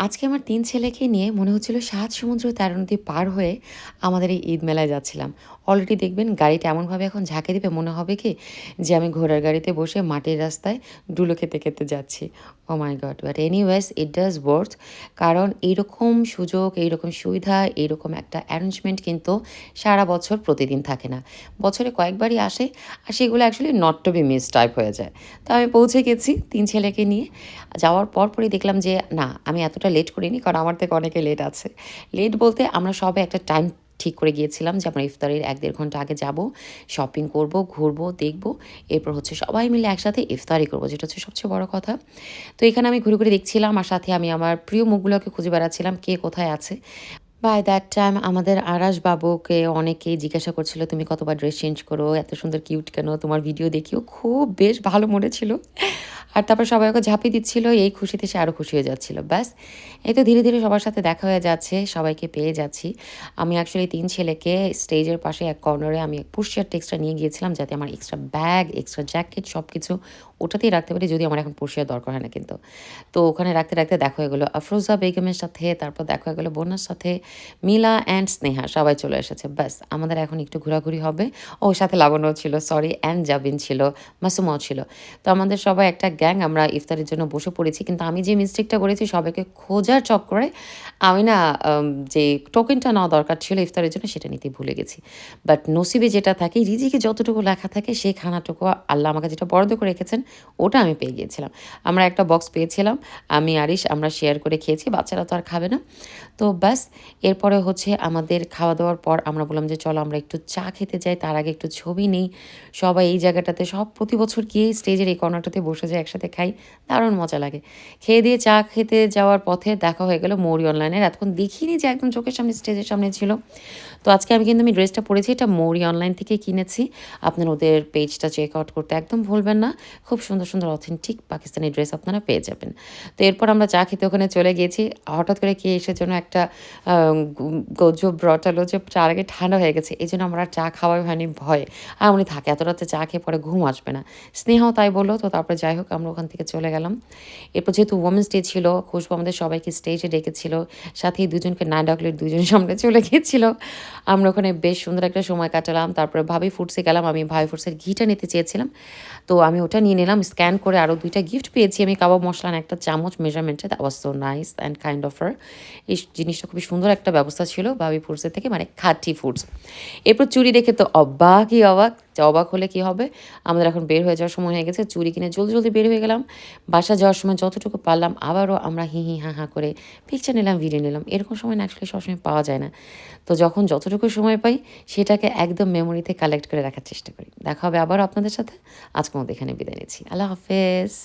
আজকে আমার ৩ ছেলেকে নিয়ে মনে হচ্ছিল ৭ সমুদ্র ১৩ নদী পার হয়ে আমাদের এই ঈদ মেলায় যাচ্ছিলাম। অলরেডি দেখবেন গাড়িটা এমনভাবে এখন ঝাঁকে দিবে মনে হবে কি যে আমি ঘোড়ার গাড়িতে বসে মাটির রাস্তায় ধুলো খেতে, খেতে যাচ্ছি। Oh my God! But anyways it does worth. কারণ এইরকম সুযোগ, এইরকম সুবিধা, এইরকম একটা অ্যারেঞ্জমেন্ট কিন্তু সারা বছর প্রতিদিন থাকে না। বছরে কয়েকবারই আসে আর সেগুলো actually not to be miss type হয়ে যায়। তো আমি পৌঁছে গেছি ৩ ছেলেকে নিয়ে। যাওয়ার পরপরই দেখলাম যে না, আমি এতটা লেট করিনি কারণ আমার থেকে অনেকে লেট আছে। লেট বলতে আমরা সবাই একটা টাইম ঠিক করে গিয়েছিলাম যে আমরা ইফতারের ১-১.৫ ঘন্টা আগে যাব, শপিং করব, ঘুরবো, দেখব। এরপর হচ্ছে সবাই মিলে একসাথে ইফতারি করব, যেটা হচ্ছে সবচেয়ে বড় কথা। তো এখানে আমি ঘুরে, ঘুরে দেখছিলাম আর সাথে আমি আমার প্রিয় মুখগুলোকে খুঁজে বেড়াচ্ছিলাম কে কোথায় আছে। বাই দ্যাট টাইম আমাদের আরাশ বাবুকে অনেকেই জিজ্ঞাসা করছিল, "তুমি কতবার ড্রেস চেঞ্জ করো? এত সুন্দর কিউট কেন? তোমার ভিডিও দেখিও খুব বেশ ভালো মনে ছিল।" আর তারপর সবাই ওকে ঝাঁপিয়ে দিচ্ছিল। এই খুশিতে সে আরও খুশি হয়ে যাচ্ছিল। ব্যাস, এই তো ধীরে, ধীরে সবার সাথে দেখা হয়ে যাচ্ছে, সবাইকে পেয়ে যাচ্ছি। আমি অ্যাকচুয়ালি ৩ ছেলেকে স্টেজের পাশে এক কর্নারে আমি পুশ শার্ট এক্সট্রা নিয়ে গিয়েছিলাম যাতে আমার এক্সট্রা ব্যাগ, এক্সট্রা জ্যাকেট সবকিছু ওটাতেই রাখতে পারি। যদিও আমার এখন পুশ শার্ট দরকার হয় না কিন্তু। তো ওখানে রাখতে, রাখতে দেখা হয়ে গেল আফরোজা বেগমের সাথে, তারপর দেখা হয়ে গেল বন্যার সাথে, মিলা অ্যান্ড স্নেহা সবাই চলে এসেছে। ব্যাস আমাদের এখন একটু ঘোরাঘুরি হবে। ও সাথে লাবণ্যও ছিল, সরি, অ্যান্ড জাবিন ছিল, মাসুমাও ছিল। তো আমাদের সবাই একটা গ্যাং, আমরা ইফতারের জন্য বসে পড়েছি। কিন্তু আমি যে মিস্টেকটা করেছি সবাইকে খোঁজার চক্করে আমি না যে টোকেনটা নেওয়া দরকার ছিল ইফতারের জন্য সেটা নিতে ভুলে গেছি। বাট নসিবে যেটা থাকে, রিজিকে যতটুকু লেখা থাকে সেই খানাটুকু আল্লাহ আমাকে যেটা বরাদ্দ করে রেখেছেন ওটা আমি পেয়ে গিয়েছিলাম। আমরা একটা বক্স পেয়েছিলাম। আমি আরিশ আমরা শেয়ার করে খেয়েছি। বাচ্চারা তো আর খাবে না। তো ব্যাস, এরপরে হচ্ছে আমাদের খাওয়া-দাওয়ার পর আমরা বললাম যে চলো আমরা একটু চা খেতে যাই। তার আগে একটু ছবি নেই। সবাই এই জায়গাটাতে সব প্রতি বছর গিয়েই স্টেজের এই কর্নারটাতে বসে যাই, একসাথে খাই। দারুণ মজা লাগে। খেয়ে দিয়ে চা খেতে যাওয়ার পথে দেখা হয়ে গেল মৌরি অনলাইনের। এতক্ষণ দেখিনি যে একদম চোখের সামনে স্টেজের সামনে ছিল। তো আজকে আমি ড্রেসটা পরেছি, এটা মৌরি অনলাইন থেকে কিনেছি। আপনারা ওদের পেজটা চেক আউট করতে একদম ভুলবেন না। খুব সুন্দর, সুন্দর অথেন্টিক পাকিস্তানি ড্রেস আপনারা পেয়ে যাবেন। তো এরপর আমরা চা খেতে ওখানে চলে গিয়েছি। হঠাৎ করে কে এসে যেন একটা আ গু গজব রটালো যে চার আগে ঠান্ডা হয়ে গেছে। এজন্য আমার আর চা খাওয়াই হয়নি ভয়ে। আর উনি থাকে এত রাতে চা খেয়ে পরে ঘুম আসবে না। স্নেহাও তাই বলল। তো তারপরে যাই হোক আমরা ওখান থেকে চলে গেলাম। এরপর যেহেতু ওমেনস ডে ছিল, খুশবু আমাদের সবাইকে স্টেজে ডেকেছিল। সাথে এই দুজনকে না ডাকলে দুজন সামনে চলে গিয়েছিল। আমরা ওখানে বেশ সুন্দর একটা সময় কাটালাম। তারপরে ভাবি ফুডসে গেলাম। আমি ভাবি ফুডসের ঘিটা নিতে চেয়েছিলাম। তো আমি ওটা নিয়ে নিলাম। স্ক্যান করে আরও ২ টা গিফট পেয়েছি আমি, কাবাব মসলা আর ১ টা চামচ মেজারমেন্টে। That was so nice and kind of her. এই জিনিসটা খুবই সুন্দর একটা ব্যবস্থা ছিল ভাবি ফুডসের থেকে, মানে খাঁটি ফুডস। এরপর চুড়ি দেখে তো অবাকই অবাক। যে অবাক হলে কি হবে? আমাদের এখন বের হয়ে যাওয়ার সময় হয়ে গেছে। চুড়ি কিনে জলদি, জলদি বের হয়ে গেলাম। বাসা যাওয়ার সময় যতটুকু পারলাম আবারও আমরা হি, হি, হা, হা করে পিকচার নিলাম, ভিডিও নিলাম। এরকম সময় না আসলে সবসময় পাওয়া যায় না। তো যখন যতটুকু সময় পাই সেটাকে একদম মেমোরিতে কালেক্ট করে রাখার চেষ্টা করি। দেখা হবে আবারও আপনাদের সাথে। আজকের মতো এখানে বিদায় নিচ্ছি। আল্লাহ হাফেজ।